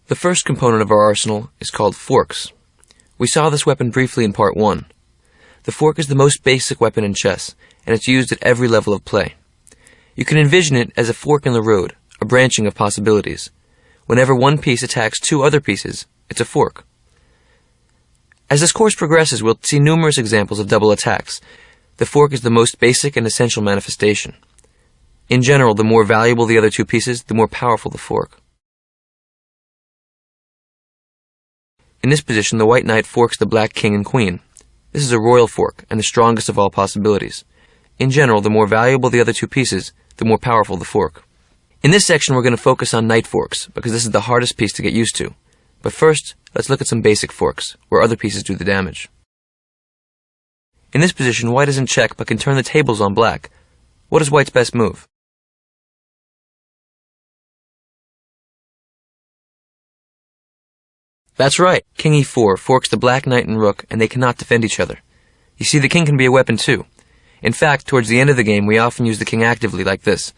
The first component of our arsenal is called forks. We saw this weapon briefly in part 1. The fork is the most basic weapon in chess, and it's used at every level of play. You can envision it as a fork in the road, a branching of possibilities. Whenever one piece attacks two other pieces, it's a fork. As this course progresses, we'll see numerous examples of double attacks. The fork is the most basic and essential manifestation. In general, the more valuable the other two pieces, the more powerful the fork. In this position, the white knight forks the black king and queen. This is a royal fork, and the strongest of all possibilities. In general, the more valuable the other two pieces, the more powerful the fork. In this section, we're going to focus on knight forks, because this is the hardest piece to get used to. But first, let's look at some basic forks, where other pieces do the damage. In this position, white is in check, but can turn the tables on black. What is white's best move? That's right, king e4 forks the black knight and rook, and they cannot defend each other. You see, the king can be a weapon too. In fact, towards the end of the game, we often use the king actively like this.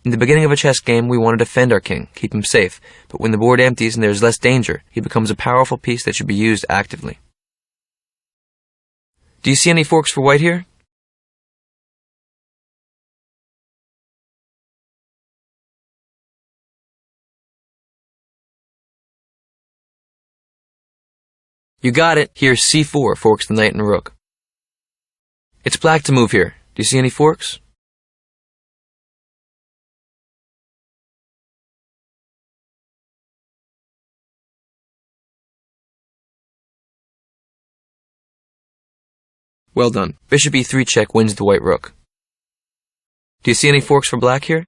In the beginning of a chess game, we want to defend our king, keep him safe, but when the board empties and there's less danger, he becomes a powerful piece that should be used actively. Do you see any forks for white here? You got it. Here, c4 forks the knight and rook. It's black to move here. Do you see any forks? Well done. Bishop e3 check wins the white rook. Do you see any forks for black here?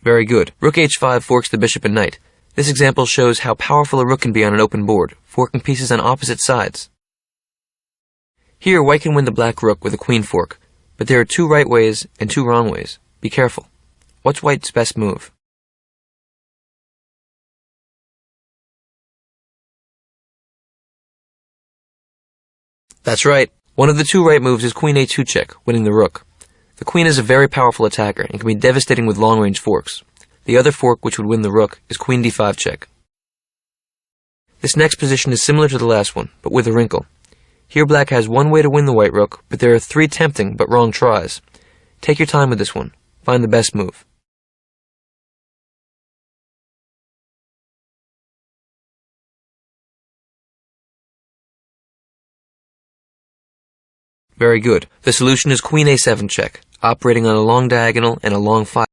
Very good. Rook h5 forks the bishop and knight. This example shows how powerful a rook can be on an open board, forking pieces on opposite sides. Here, white can win the black rook with a queen fork, but there are two right ways and two wrong ways. Be careful. What's white's best move? That's right. One of the two right moves is queen a2 check, winning the rook. The queen is a very powerful attacker and can be devastating with long-range forks. The other fork, which would win the rook, is queen d5 check. This next position is similar to the last one, but with a wrinkle. Here black has one way to win the white rook, but there are three tempting but wrong tries. Take your time with this one. Find the best move. Very good. The solution is queen a7 check, operating on a long diagonal and a long file.